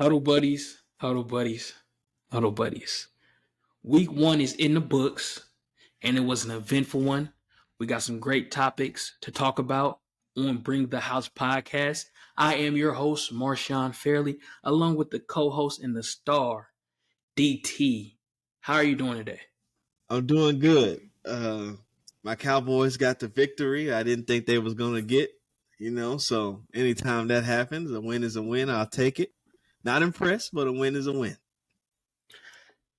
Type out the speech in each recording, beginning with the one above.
Huddle buddies, huddle buddies, huddle buddies. Week 1 is in the books, and it was an eventful one. We got some great topics to talk about on Bring the House podcast. I am your host, Marshawn Fairley, along with the co-host and the star, DT. How are you doing today? I'm doing good. My Cowboys got the victory. I didn't think they was going to get, so anytime that happens, a win is a win. I'll take it. Not impressed, but a win is a win.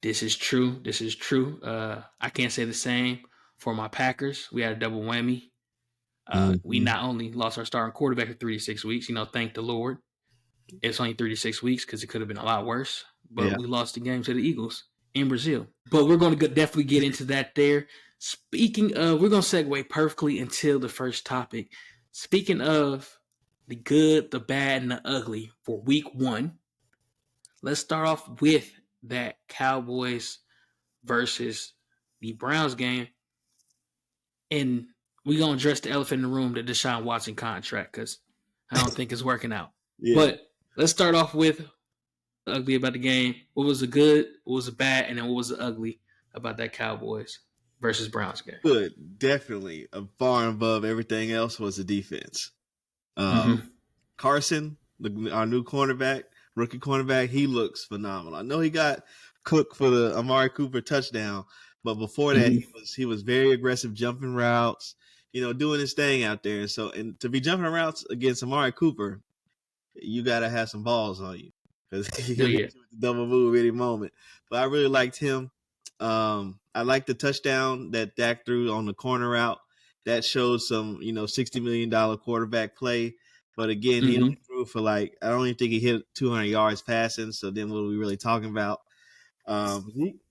This is true. This is true. I can't say the same for my Packers. We had a double whammy. We not only lost our starting quarterback for 3 to 6 weeks, thank the Lord. It's only 3 to 6 weeks because it could have been a lot worse. But we lost the game to the Eagles in Brazil. But we're going to definitely get into that there. Speaking of, we're going to segue perfectly until the first topic. Speaking of the good, the bad, and the ugly for week 1, let's start off with that Cowboys versus the Browns game. And we're going to address the elephant in the room, the Deshaun Watson contract, because I don't think it's working out. Yeah. But let's start off with the ugly about the game. What was the good, what was the bad, and then what was the ugly about that Cowboys versus Browns game? Good. Definitely. Far above everything else was the defense. Carson, our new cornerback, rookie cornerback, he looks phenomenal. I know he got cooked for the Amari Cooper touchdown, but before that, he was very aggressive, jumping routes, doing his thing out there. And to be jumping routes against Amari Cooper, you got to have some balls on you because he'll get you with the double move any moment. But I really liked him. I liked the touchdown that Dak threw on the corner route. That showed some, $60 million quarterback play. But again, he only threw for I don't even think he hit 200 yards passing. So then what are we really talking about?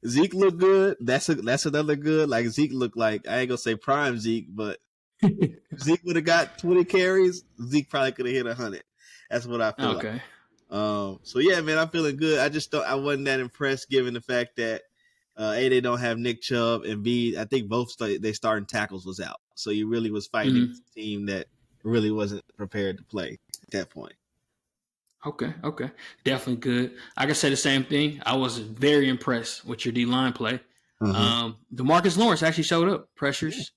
Zeke looked good. That's another good. Zeke looked like, I ain't going to say prime Zeke, but if Zeke would have got 20 carries, Zeke probably could have hit 100. That's what I feel like. So yeah, man, I'm feeling good. I just thought I wasn't that impressed given the fact that A, they don't have Nick Chubb, and B, I think both they starting tackles was out. So you really was fighting against a team that really wasn't prepared to play at that point. Okay. Definitely good. I can say the same thing. I was very impressed with your D-line play. DeMarcus Lawrence actually showed up. Pressures,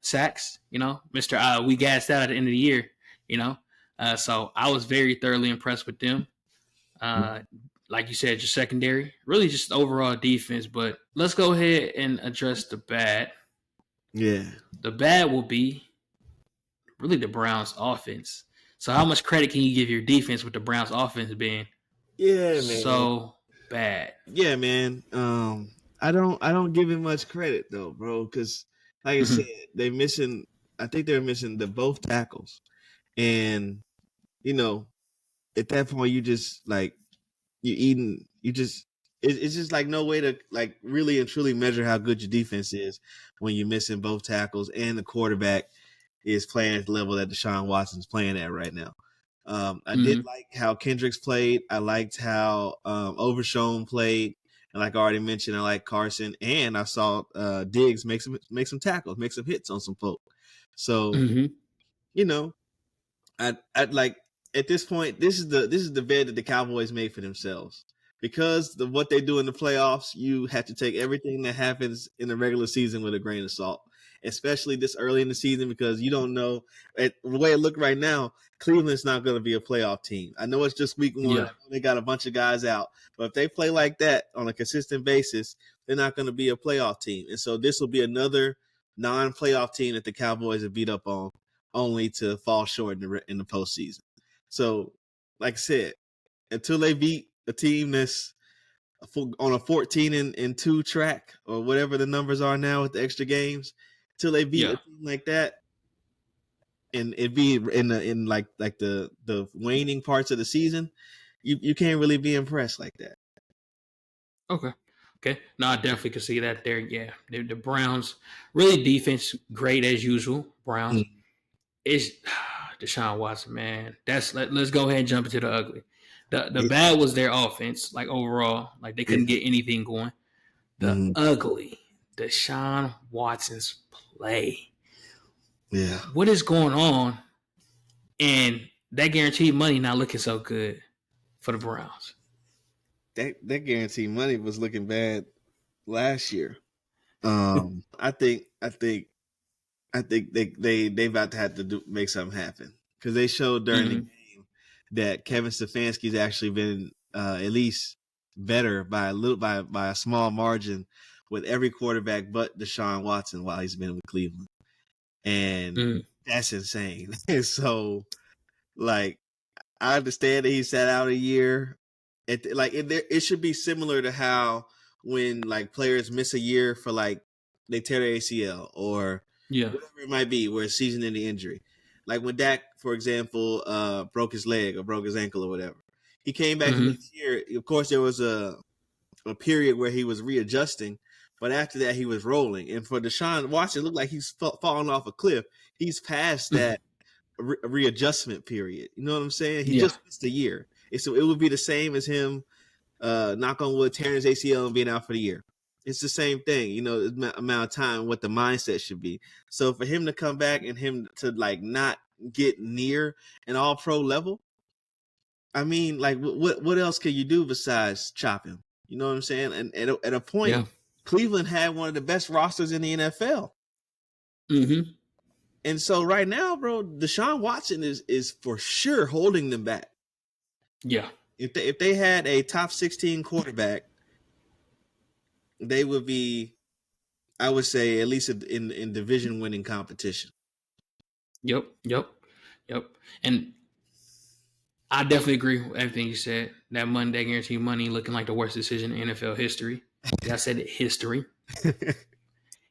sacks, Mr. We gassed out at the end of the year, So I was very thoroughly impressed with them. Like you said, your secondary, really just overall defense. But let's go ahead and address the bad. Yeah. The bad will be really the Browns offense. So how much credit can you give your defense with the Browns offense being so bad? Yeah, man. I don't give it much credit though, bro, because like I said, I think they're missing both tackles. And at that point you just it's just no way to really and truly measure how good your defense is when you're missing both tackles and the quarterback is playing at the level that Deshaun Watson's playing at right now. I did like how Kendricks played. I liked how Overshown played. And like I already mentioned, I like Carson. And I saw Diggs make some tackles, make some hits on some folk. So, I'd like at this point, this is the bed that the Cowboys made for themselves. Because what they do in the playoffs, you have to take everything that happens in the regular season with a grain of salt, especially this early in the season, because you don't know. The way it look right now, Cleveland's not going to be a playoff team. I know it's just week 1. Yeah. They got a bunch of guys out. But if they play like that on a consistent basis, they're not going to be a playoff team. And so this will be another non-playoff team that the Cowboys have beat up on, only to fall short in the postseason. So, like I said, until they beat a team that's on a 14-2 track or whatever the numbers are now with the extra games, till they beat a team like that, and it be in the waning parts of the season, you can't really be impressed like that. Okay. No, I definitely can see that there. Yeah, the Browns really defense great as usual. Browns is Deshaun Watson, man. Let's go ahead and jump into the ugly. The bad was their offense, overall, they couldn't get anything going. The ugly, Deshaun Watson's play. Yeah. What is going on? And that guaranteed money not looking so good for the Browns. that guaranteed money was looking bad last year. I think they about to have to make something happen because they showed during the game that Kevin Stefanski's actually been at least better by a small margin with every quarterback but Deshaun Watson while he's been with Cleveland, and that's insane. And so, like, I understand that he sat out a year. It should be similar to how when like players miss a year for like they tear their ACL or whatever it might be, where it's season-ending injury. Like when Dak, for example, broke his leg or broke his ankle or whatever, he came back the next year. Of course, there was a period where he was readjusting, but after that, he was rolling. And for Deshaun Watson, it looked like he's falling off a cliff. He's past that readjustment period. You know what I'm saying? He just missed a year. So it would be the same as him, knock on wood, tearing his ACL and being out for the year. It's the same thing, you know, the amount of time, what the mindset should be. So for him to come back and him to like not get near an all-pro level, I mean, like what else can you do besides chop him? You know what I'm saying? And at a point, Cleveland had one of the best rosters in the NFL. And so right now, bro, Deshaun Watson is for sure holding them back. Yeah. If they had a top 16 quarterback, they would be, I would say, at least in division winning competition. Yep. And I definitely agree with everything you said. That Monday guaranteed money looking like the worst decision in NFL history. I said it, history.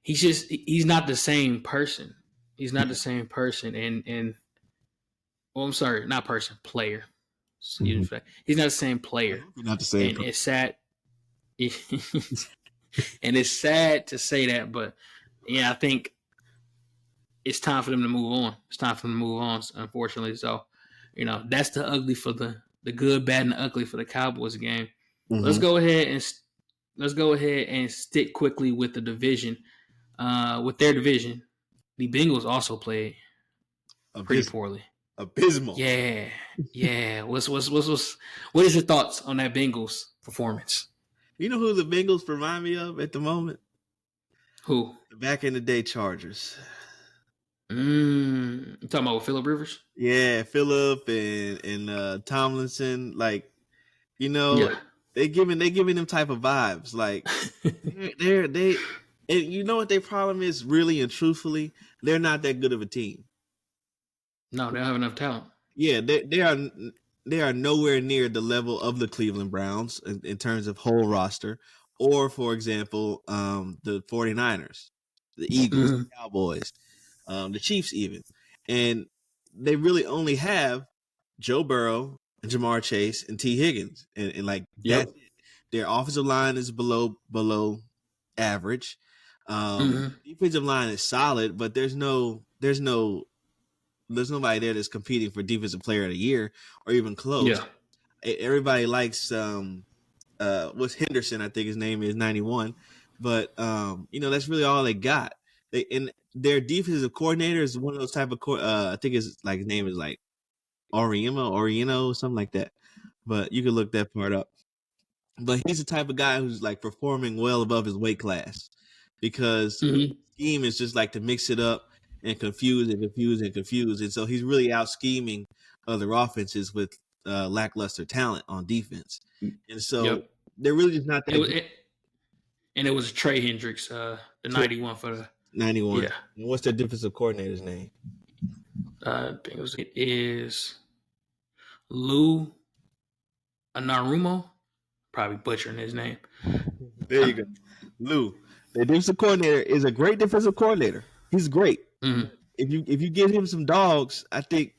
He's not the same person. He's not the same person. And well, I'm sorry, not person, player. He's not the same player. Not the same. And it's sad. And it's sad to say that, but yeah, I think it's time for them to move on. It's time for them to move on, unfortunately. So, you know, that's the ugly for the good, bad, and the ugly for the Cowboys game. Let's go ahead and stick quickly with the division. With their division, the Bengals also played pretty poorly. Abysmal. Yeah. What is your thoughts on that Bengals performance? You know who the Bengals remind me of at the moment? Who? The back in the day Chargers. You talking about with Phillip Rivers? Yeah, Phillip and Tomlinson. Like, you know, they giving them type of vibes. Like they and you know what their problem is, really and truthfully, they're not that good of a team. No, they don't have enough talent. Yeah, they are nowhere near the level of the Cleveland Browns in terms of whole roster, or for example, the 49ers, the Eagles, the Cowboys, the Chiefs even. And they really only have Joe Burrow and Jamar Chase and T. Higgins. And like that's it. Their offensive line is below average. Defensive line is solid, but there's nobody there that's competing for defensive player of the year or even close. Yeah. Everybody likes what's Henderson, I think his name is 91. But you know, that's really all they got. And their defensive coordinator is one of those type of I think his name is like Orieno, something like that. But you can look that part up. But he's the type of guy who's like performing well above his weight class because his scheme is just like to mix it up and confuse. And so he's really out scheming other offenses with lackluster talent on defense. And so they're really just not that and it was Trey Hendricks, the 91 for the 91. Yeah. And what's their defensive coordinator's name? It is Lou Anarumo. Probably butchering his name. There you go. Lou. The defensive coordinator is a great defensive coordinator. He's great. If you give him some dogs, I think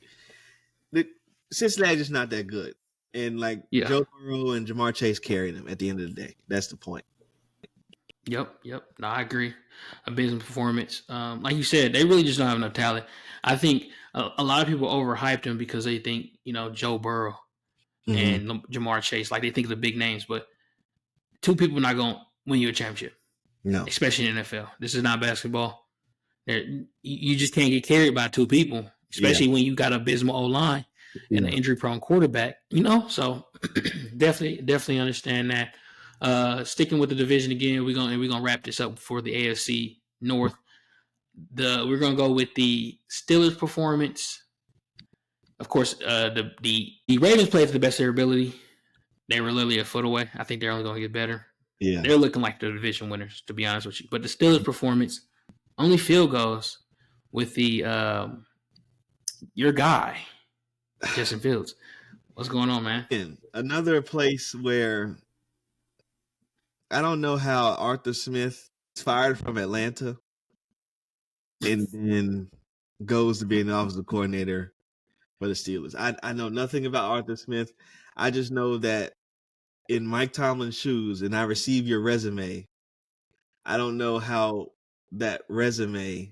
that Cincinnati's just not that good. And Joe Burrow and Jamar Chase carry them at the end of the day. That's the point. Yep. No, I agree. A business performance. Like you said, they really just don't have enough talent. I think a lot of people overhyped him because they think, you know, Joe Burrow and Jamar Chase, like they think of the big names, but two people are not going to win you a championship. No. Especially in the NFL. This is not basketball. You just can't get carried by two people, especially when you got an abysmal O-line. and an injury-prone quarterback. So definitely understand that. Sticking with the division again, we're gonna wrap this up for the AFC North. We're gonna go with the Steelers' performance. Of course, the Ravens played to the best of their ability. They were literally a foot away. I think they're only going to get better. Yeah. They're looking like the division winners, to be honest with you. But the Steelers' performance, only field goals with your guy, Justin Fields. What's going on, man? And another place where I don't know how Arthur Smith is fired from Atlanta and then goes to be an offensive coordinator for the Steelers. I know nothing about Arthur Smith. I just know that in Mike Tomlin's shoes, and I receive your resume, I don't know how that resume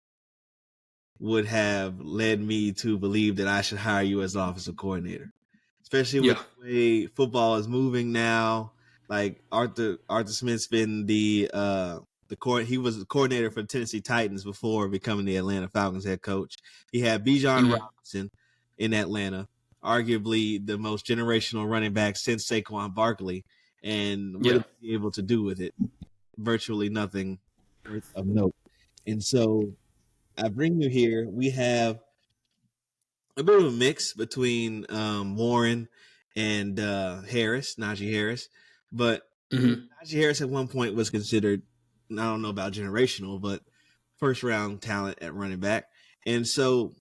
would have led me to believe that I should hire you as offensive coordinator, especially with the way football is moving now. Like Arthur Smith's been he was the coordinator for the Tennessee Titans before becoming the Atlanta Falcons head coach. He had Bijan Robinson in Atlanta, arguably the most generational running back since Saquon Barkley, and what did he be able to do with it? Virtually nothing of note. And so I bring you here. We have a bit of a mix between Warren and Najee Harris. But Najee Harris at one point was considered, I don't know about generational, but first round talent at running back. And so,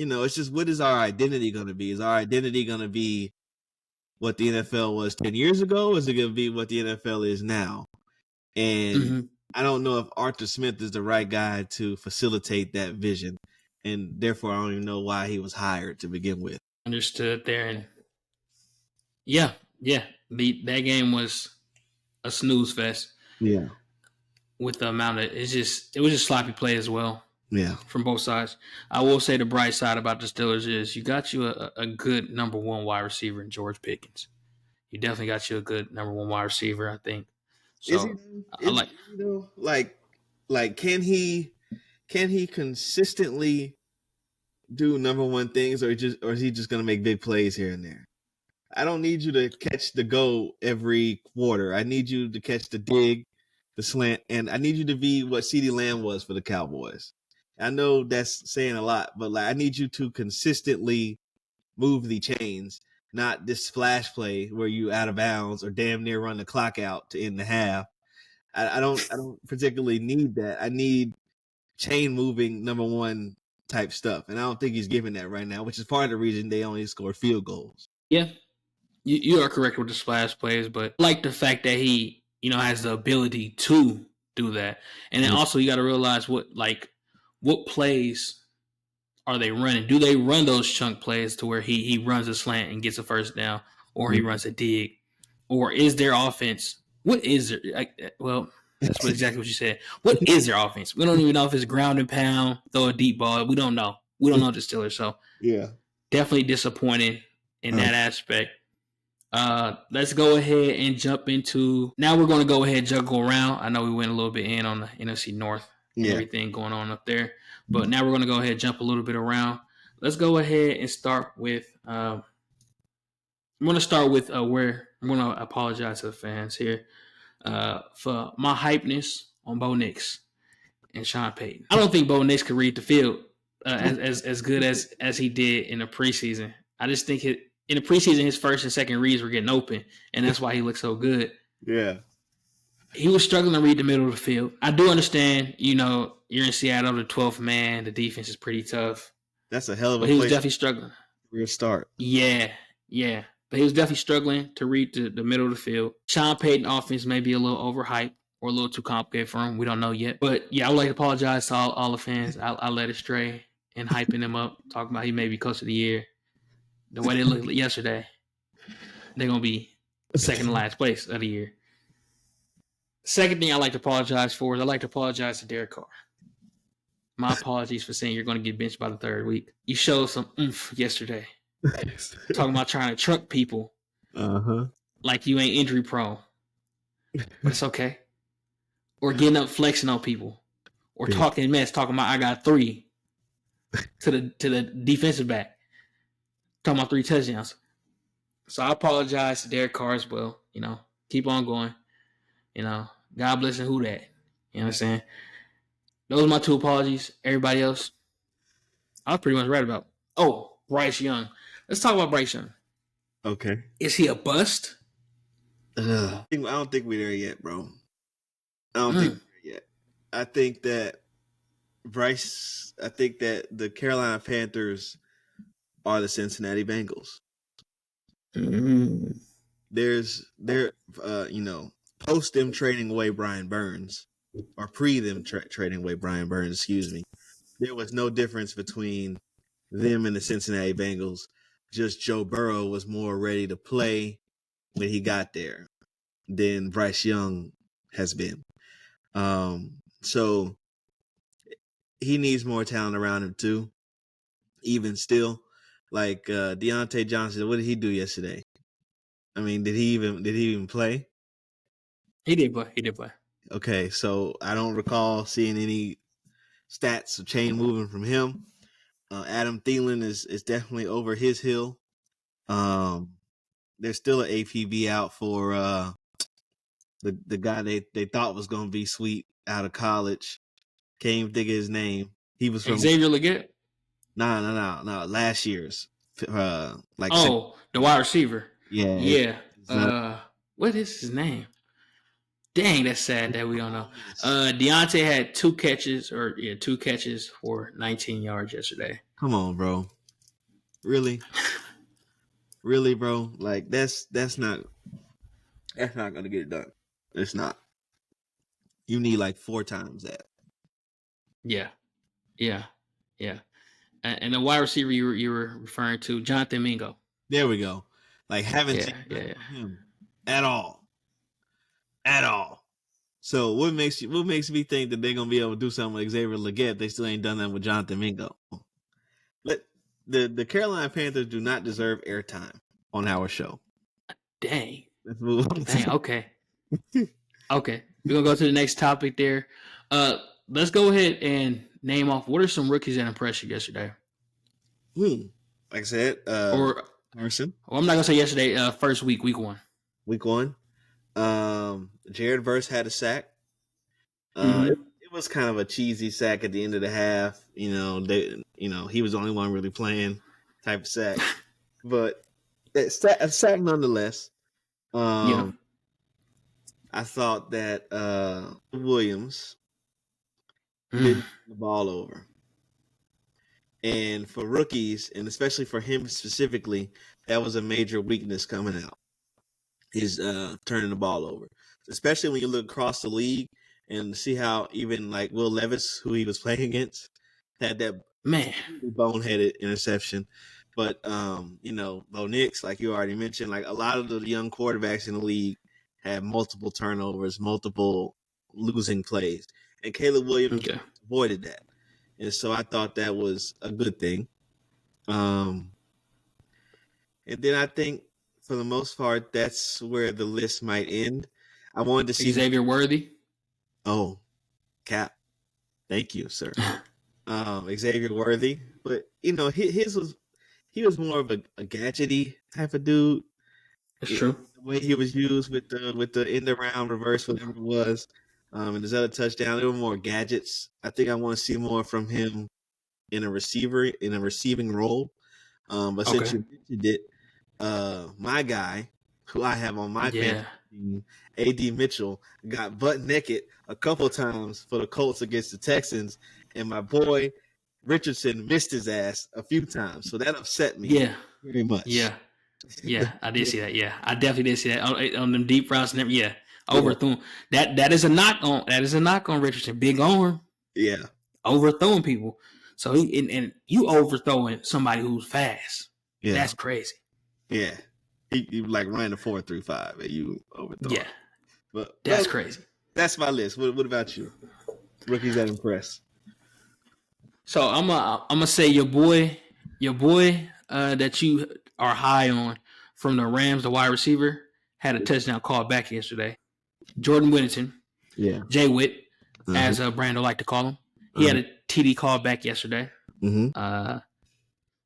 it's just, what is our identity going to be? Is our identity going to be what the NFL was 10 years ago? Or is it going to be what the NFL is now? And I don't know if Arthur Smith is the right guy to facilitate that vision. And therefore, I don't even know why he was hired to begin with. Understood there. And yeah. That game was a snooze fest. Yeah. With the amount of, it was just sloppy play as well. Yeah. From both sides. I will say the bright side about the Steelers is you got you a good number one wide receiver in George Pickens. You definitely got you a good number one wide receiver, I think. So can he consistently do number one things, or is he just gonna make big plays here and there? I don't need you to catch the goal every quarter. I need you to catch the dig, the slant, and I need you to be what CeeDee Lamb was for the Cowboys. I know that's saying a lot, but I need you to consistently move the chains, not this splash play where you out of bounds or damn near run the clock out to end the half. I don't particularly need that. I need chain moving number one type stuff, and I don't think he's giving that right now, which is part of the reason they only score field goals. Yeah, you are correct with the splash plays, but I like the fact that he has the ability to do that, and then also you got to realize what plays are they running? Do they run those chunk plays to where he runs a slant and gets a first down, or he runs a dig, or is their offense? What is there? Well, that's exactly what you said. What is their offense? We don't even know if it's ground and pound, throw a deep ball. We don't know. We don't know the Steelers. So definitely disappointed in that aspect. Let's go ahead and jump into. Now we're going to go ahead and juggle around. I know we went a little bit in on the NFC North and everything going on up there, but now we're going to go ahead and jump a little bit around. Let's go ahead and start with. I'm going to start with where I'm going to apologize to the fans here for my hypeness on Bo Nix and Sean Payton. I don't think Bo Nix could read the field as good as he did in the preseason. I just think in the preseason, his first and second reads were getting open, and that's why he looked so good. Yeah. He was struggling to read the middle of the field. I do understand, you're in Seattle, the 12th man. The defense is pretty tough. That's a hell of a place. But he was definitely struggling. Real start. Yeah. But he was definitely struggling to read the middle of the field. Sean Payton offense may be a little overhyped or a little too complicated for him. We don't know yet. But, yeah, I would like to apologize to all the fans. I led astray in hyping him up, talking about he may be coach of the year. The way they looked yesterday, they're going to be second to last place of the year. Second thing I like to apologize for is I like to apologize to Derek Carr. My apologies for saying you're going to get benched by the third week. You showed some oomph yesterday. Talking about trying to truck people like you ain't injury prone. But it's okay. Or getting up flexing on people. Or talking mess, talking about I got 3 to the defensive back. talking about 3 touchdowns. So I apologize to Derek Carr as well. Keep on going. God bless and who that. You know what I'm saying? Those are my 2 apologies. Everybody else, I was pretty much right about. Oh, Bryce Young. Let's talk about Bryce Young. Okay. Is he a bust? I don't think we're there yet, bro. I don't think we're there yet. I think that the Carolina Panthers are the Cincinnati Bengals. Post them trading away Brian Burns, or pre them trading away Brian Burns, excuse me, there was no difference between them and the Cincinnati Bengals. Just Joe Burrow was more ready to play when he got there than Bryce Young has been. So he needs more talent around him too. Even still, like Deontay Johnson, what did he do yesterday? I mean, did he even play? He did play. Okay, so I don't recall seeing any stats of chain moving from him. Adam Thielen is definitely over his hill. There's still an APB out for the guy they thought was going to be sweet out of college. Can't even think of his name. He was from Xavier Legette. No. Last year's, the wide receiver. Yeah. What is his name? Dang, that's sad that we don't know. Deontay had 2 catches for 19 yards yesterday. Come on, bro. Really? Really, bro? Like that's not gonna get it done. It's not. You need like 4 times that. Yeah. And the wide receiver you were referring to, Jonathan Mingo. There we go. Like haven't seen him at all. So what makes me think that they're gonna be able to do something with Xavier Legette? They still ain't done that with Jonathan Mingo. The Carolina Panthers do not deserve airtime on our show. Dang. Let's move on. Dang. Okay. Okay. We're gonna go to the next topic there. Let's go ahead and name off what are some rookies that impressed you yesterday. Like I said, Carson. Well, I'm not gonna say yesterday. First week 1. Week 1. Jared Verse had a sack. It was kind of a cheesy sack at the end of the half. He was the only one really playing type of sack, but a sack nonetheless. I thought that Williams didn't turn the ball over. And for rookies, and especially for him specifically, that was a major weakness coming out, is turning the ball over. Especially when you look across the league and see how even like Will Levis, who he was playing against, had that boneheaded interception. But, Bo Nix, like you already mentioned, like a lot of the young quarterbacks in the league had multiple turnovers, multiple losing plays. And Caleb Williams avoided that. And so I thought that was a good thing. And then I think for the most part, that's where the list might end. I wanted to see Xavier Worthy. Oh, Cap. Thank you, sir. Xavier Worthy. But, he was more of a gadgety type of dude. That's true. The way he was used with the end around reverse, whatever it was. And his other touchdown, there were more gadgets. I think I want to see more from him in a receiving role. But since you mentioned it, my guy, who I have on my fantasy team, A.D. Mitchell, got butt naked a couple times for the Colts against the Texans, and my boy Richardson missed his ass a few times. So that upset me very much. Yeah, I did see that. Yeah, I definitely did see that on them deep routes. Overthrew him. That is a knock on Richardson. Big arm. Yeah, overthrowing people. So and you overthrowing somebody who's fast. Yeah, that's crazy. Yeah, he like ran the 4.35 and you overthrow. Yeah, but that's crazy. That's my list. What about you? Rookies that impress. So I'm gonna say your boy that you are high on from the Rams, the wide receiver, had a touchdown called back yesterday. Jordan Whittington, Jay Witt, as Brando like to call him. He had a TD call back yesterday.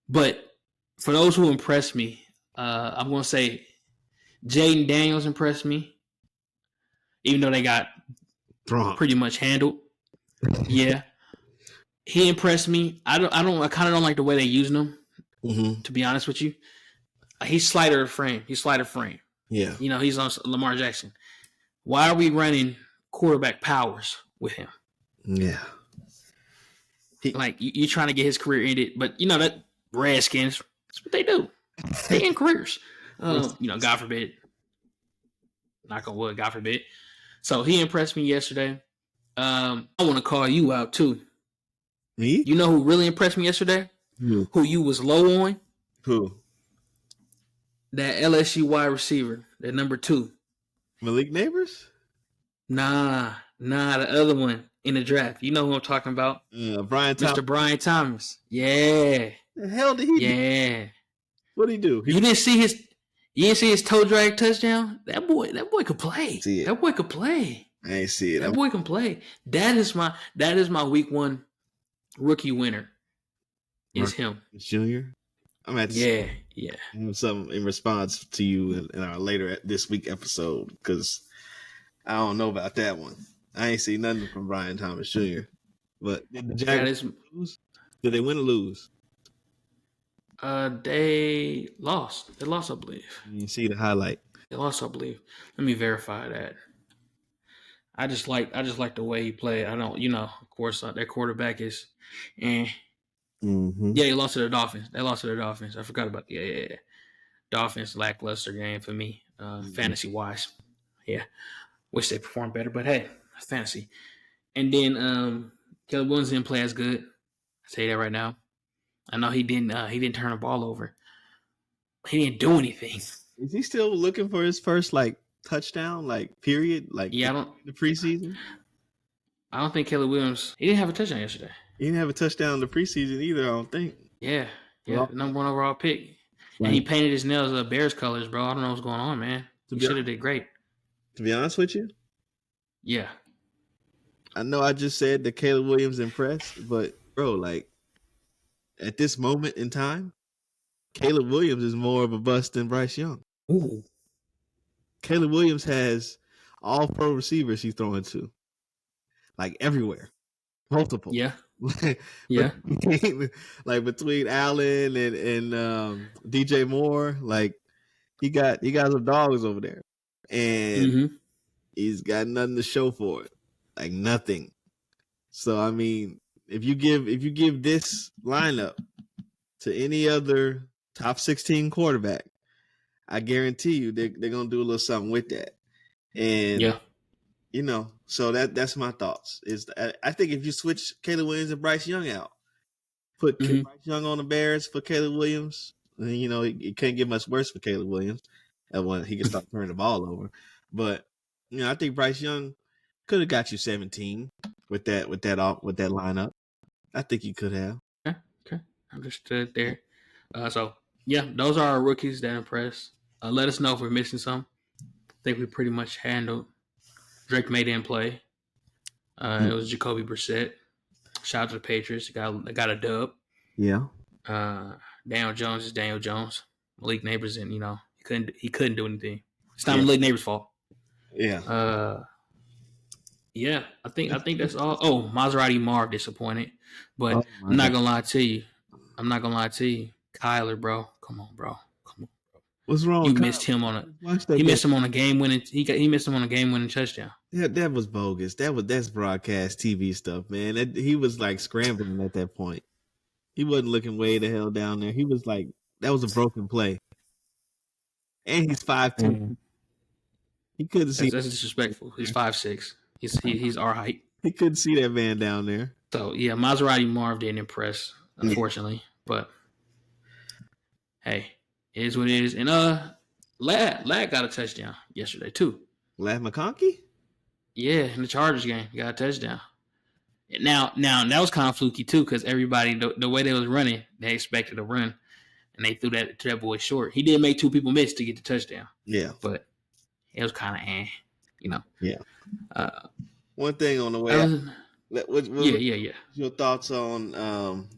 But For those who impressed me, I'm going to say Jaden Daniels impressed me, even though they got pretty much handled. Yeah, he impressed me. I kind of don't like the way they're using him. Mm-hmm. To be honest with you, he's slighter frame. Yeah, he's on Lamar Jackson. Why are we running quarterback powers with him? Yeah, you're trying to get his career ended, but that Redskins, that's what they do. They end careers. God forbid. Knock on wood, God forbid. So he impressed me yesterday. I want to call you out too. Me? You know who really impressed me yesterday? Who you was low on? Who? That LSU wide receiver, that number 2. Malik Neighbors? Nah, the other one in the draft. You know who I'm talking about? Brian Thomas. Mr. Brian Thomas. Yeah. The hell did he do? Yeah. What did he do? You didn't see his toe drag touchdown? That boy could play. That boy could play. I ain't see it. That boy can play. That is my week 1 rookie winner. Is him. Junior? I'm at yeah. Something in response to you in our later this week episode, because I don't know about that one. I ain't see nothing from Brian Thomas Jr. But did the Jaguars lose? Did they win or lose? They lost. They lost, I believe. You see the highlight. They lost, I believe. Let me verify that. I just like the way he played. I don't, of course, their quarterback is, Mm-hmm. Yeah, they lost to the Dolphins. I forgot about the Dolphins lackluster game for me, fantasy wise. Yeah, wish they performed better, but hey, it's fantasy. And then Caleb Williams didn't play as good. I say that right now. I know he didn't turn the ball over. He didn't do anything. Is he still looking for his first touchdown, period? The preseason? I don't think Caleb Williams, he didn't have a touchdown yesterday. He didn't have a touchdown in the preseason either, I don't think. Yeah. Well, number 1 overall pick. Right. And he painted his nails Bears colors, bro. I don't know what's going on, man. He should have did great. To be honest with you? Yeah. I know I just said that Caleb Williams impressed, but bro, at this moment in time, Caleb Williams is more of a bust than Bryce Young. Ooh. Caleb Williams has all pro receivers he's throwing to. Everywhere. Multiple. Yeah. Between Allen and DJ Moore, he got some dogs over there. And he's got nothing to show for it. Nothing. So I mean, if you give this lineup to any other top 16 quarterback, I guarantee you they're gonna do a little something with that. And so that's my thoughts. I think if you switch Caleb Williams and Bryce Young out, put Bryce Young on the Bears for Caleb Williams, then it can't get much worse for Caleb Williams. When he can start turning the ball over. But I think Bryce Young could have got you 17 with that lineup. I think he could have. Okay. Understood there. So yeah, those are our rookies that impress. Let us know if we're missing some. I think we pretty much handled. Drake May didn't play. It was Jacoby Brissett. Shout out to the Patriots. Got a dub. Yeah. Daniel Jones is Daniel Jones. Malik Neighbors, and he couldn't do anything. It's not Malik Neighbors' fault. Yeah. Yeah. I think that's all. Oh, Maserati Marv disappointed, but I'm not gonna lie to you. Kyler, come on, bro. What's wrong? You missed him on a game winning. He missed him on a game winning touchdown. Yeah, that was bogus. That's broadcast TV stuff, man. He was scrambling at that point. He wasn't looking way the hell down there. He was that was a broken play. And he's 5'2". He couldn't see. That's disrespectful. He's 5'6". He's our height. He couldn't see that man down there. So yeah, Maserati Marv didn't impress, unfortunately. But hey, it is what it is. And Lad got a touchdown yesterday too. Lad McConkey? Yeah, in the Chargers game, he got a touchdown. Now that was kind of fluky too, because everybody the way they was running, they expected a run, and they threw that to that boy short. He did make 2 people miss to get the touchdown. Yeah, but it was kind of Yeah. One thing on the way. Yeah. your thoughts on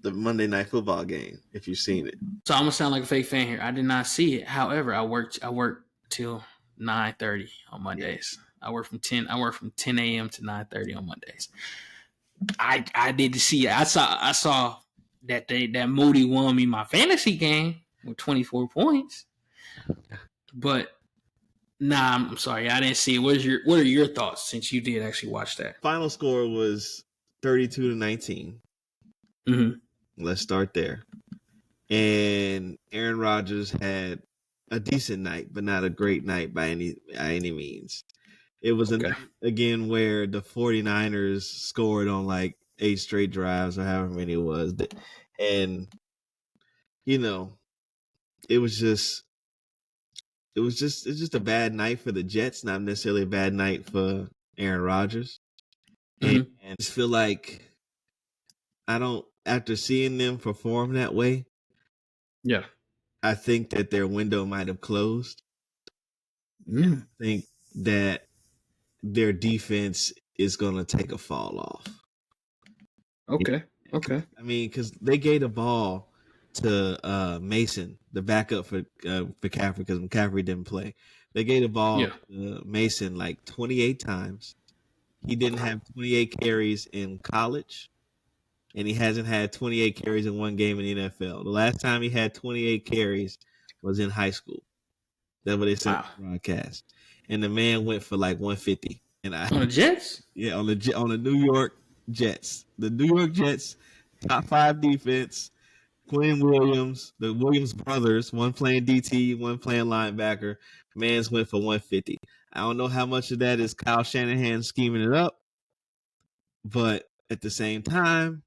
the Monday Night Football game, if you've seen it? So I'm gonna sound like a fake fan here. I did not see it. However, I worked till 9:30 on Yeah. Mondays. I work from 10 a.m. to 9:30 on Mondays. I did see it. I saw that Moody won me my fantasy game with 24 points. But nah, I'm sorry, I didn't see it. What are your thoughts since you did actually watch that? Final score was 32-19. Mm-hmm. Let's start there. And Aaron Rodgers had a decent night, but not a great night by any means. It was a Okay. night again where the 49ers scored on like 8 straight drives or however many it was. And you know, it was just it's just a bad night for the Jets, not necessarily a bad night for Aaron Rodgers. And Mm-hmm. I just feel like after seeing them perform that way, Yeah. I think that their window might have closed. Mm. I think that their defense is going to take a fall off. Okay. Okay. I mean, because they gave the ball to Mason, the backup for McCaffrey, because McCaffrey didn't play. They gave the ball Yeah. to Mason like 28 times. He didn't have 28 carries in college, and he hasn't had 28 carries in one game in the NFL. The last time he had 28 carries was in high school. That's what they said Wow. on the broadcast. And the man went for like 150. And On the Jets? yeah, on the New York Jets. The New York Jets, top 5 defense. Quinn Williams, the Williams brothers, one playing DT, one playing linebacker. Man's went for 150. I don't know how much of that is Kyle Shanahan scheming it up, but at the same time,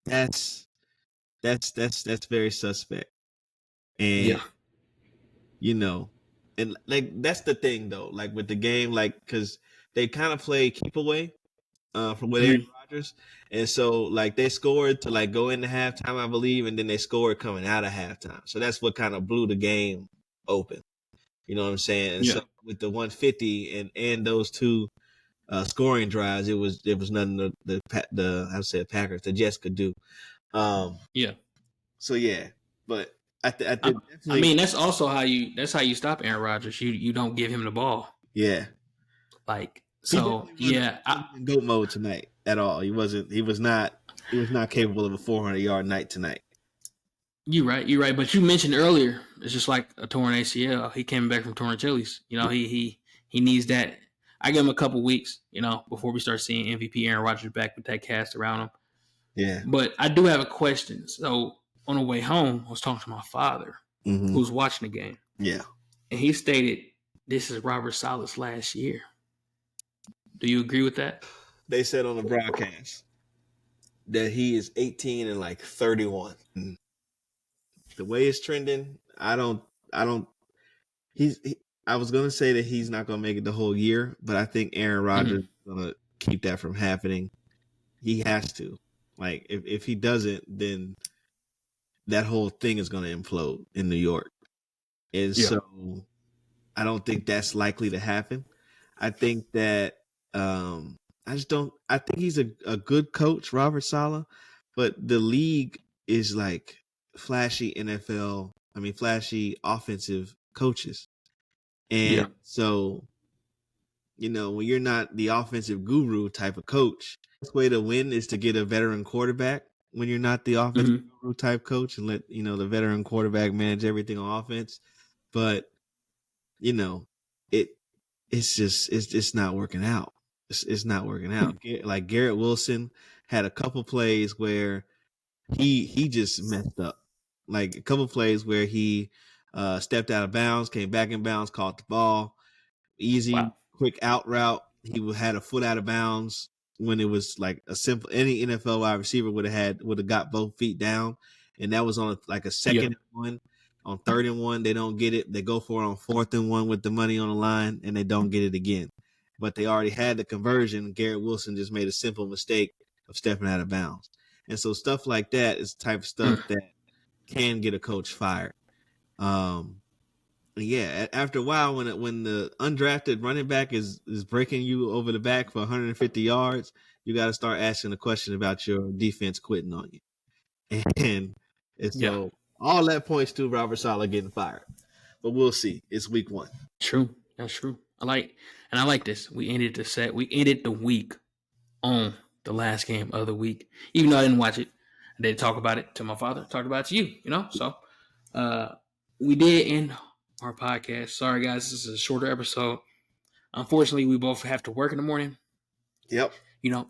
that's very suspect. And Yeah. you know, and like that's the thing though, like with the game, like because they kind of play keep away from with Aaron Mm-hmm. Rodgers, and so like they scored to like go into halftime, I believe, and then they scored coming out of halftime. So that's what kind of blew the game open. You know what I'm saying? And Yeah. so with the 150 and those two scoring drives, it was nothing the I would say Packers, the Jets could do. Um, Yeah. so yeah, but I I, did I definitely mean, that's how you stop Aaron Rodgers. You don't give him the ball. yeah. Like He so, definitely yeah. wasn't in goat mode tonight at all. He was not capable of a 400-yard night tonight. You're right. You're right. But you mentioned earlier, it's just like a torn ACL. He came back from torn Achilles. He needs that. I give him a couple weeks, before we start seeing MVP Aaron Rodgers back with that cast around him. Yeah. But I do have a question. So on the way home, I was talking to my father, Mm-hmm. who's watching the game, Yeah. and he stated this is Robert Saleh's last year. Do you agree with that? They said on the broadcast that he is 18 and like 31. The way it's trending, I don't. I was gonna say that he's not gonna make it the whole year, but I think Aaron Rodgers is gonna keep that from happening. He has to. Like if he doesn't, then that whole thing is gonna implode in New York. And Yeah. so I don't think that's likely to happen. I think that I just don't. I think he's a good coach, Robert Saleh, but the league is like flashy NFL. I mean, flashy offensive coaches, and Yeah. so when you're not the offensive guru type of coach, the best way to win is to get a veteran quarterback. When you're not the offensive Mm-hmm. guru type coach, and let the veteran quarterback manage everything on offense, but you know, it it's not working out. It's not working out. Like Garrett Wilson had a couple plays where he just messed up. Like a couple plays where he stepped out of bounds, came back in bounds, caught the ball, easy, Wow. quick out route. He had a foot out of bounds when it was like a simple. Any NFL wide receiver would have got both feet down, and that was on like a Yeah. second and one. On 3rd and 1, they don't get it. They go for it on 4th and 1 with the money on the line, and they don't get it again. But they already had the conversion. Garrett Wilson just made a simple mistake of stepping out of bounds. And so stuff like that is the type of stuff that can get a coach fired. And Yeah, after a while, when the undrafted running back is breaking you over the back for 150 yards, you got to start asking a question about your defense quitting on you. And Yeah, so all that points to Robert Saleh getting fired. But we'll see. It's week 1. true. That's true. I like this. We ended the week on the last game of the week. Even though I didn't watch it, I did talk about it to my father. Talked about it to you. So we did end our podcast. Sorry guys, this is a shorter episode. Unfortunately, we both have to work in the morning. Yep.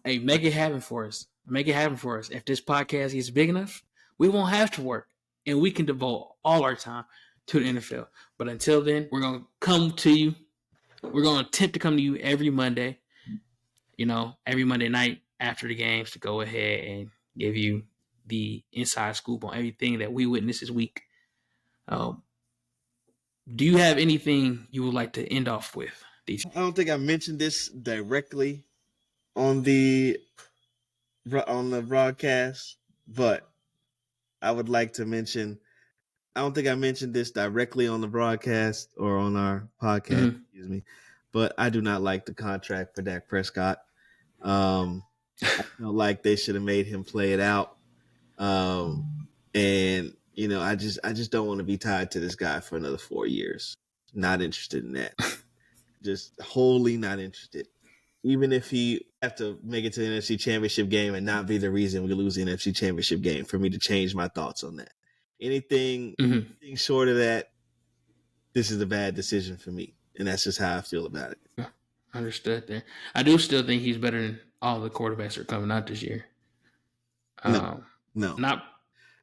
Hey, make it happen for us. Make it happen for us. If this podcast gets big enough, we won't have to work, and we can devote all our time to the NFL. But until then, we're gonna come to you. We're gonna attempt to come to you every Monday. Every Monday night after the games to go ahead and give you the inside scoop on everything that we witnessed this week. Do you have anything you would like to end off with, DJ? I don't think I mentioned this directly on the broadcast, but I would like to mention. I don't think I mentioned this directly on the broadcast or on our podcast. Excuse me, but I do not like the contract for Dak Prescott. I feel like they should have made him play it out. And I just don't want to be tied to this guy for another 4 years. Not interested in that. Just wholly not interested. Even if he have to make it to the NFC Championship game and not be the reason we lose the NFC Championship game, for me to change my thoughts on that. Anything short of that, this is a bad decision for me. And that's just how I feel about it. Yeah, understood there. I do still think he's better than all the quarterbacks that are coming out this year. No.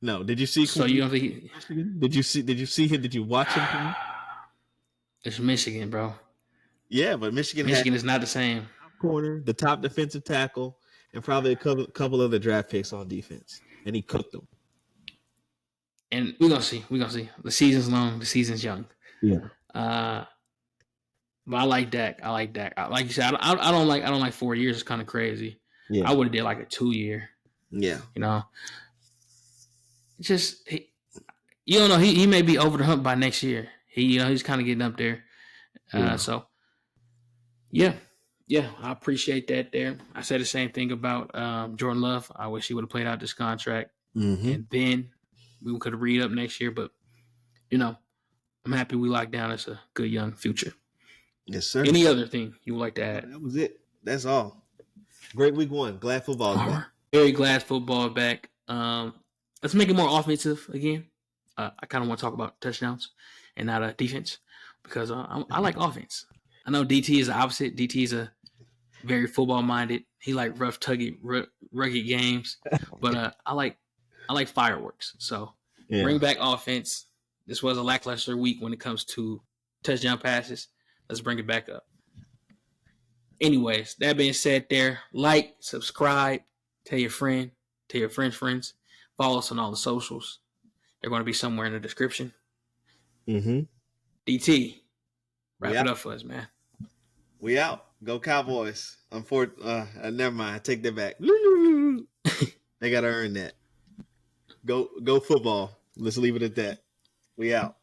No. Did you see? So you don't think Did you see him? Did you watch him play? It's Michigan, bro. Yeah, but Michigan is not the same. Corner, the top defensive tackle, and probably a couple other draft picks on defense, and he cooked them. And we're gonna see. The season's long. The season's young. Yeah. But I like Dak. Like you said, I don't like 4 years. It's kind of crazy. Yeah. I would have did like a 2-year. Yeah. Just you don't know. He may be over the hump by next year. He's kind of getting up there. So yeah, I appreciate that. There, I said the same thing about Jordan Love. I wish he would have played out this contract, and then we could have read up next year. But I'm happy we locked down as a good young future. Yes, sir. Any other thing you would like to add? That was it. That's all. Great week 1. Glad football is back. Very glad football back. Let's make it more offensive again. I kind of want to talk about touchdowns and not defense because I like offense. I know DT is the opposite. DT is a very football minded. He like rough, rugged games, but I like fireworks. So bring back offense. This was a lackluster week when it comes to touchdown passes. Let's bring it back up. Anyways, that being said, like, subscribe, tell your friends, follow us on all the socials. They're going to be somewhere in the description. DT, wrap it up for us, man. We out. Go Cowboys. Never mind. I take that back. They got to earn that. Go football. Let's leave it at that. We out.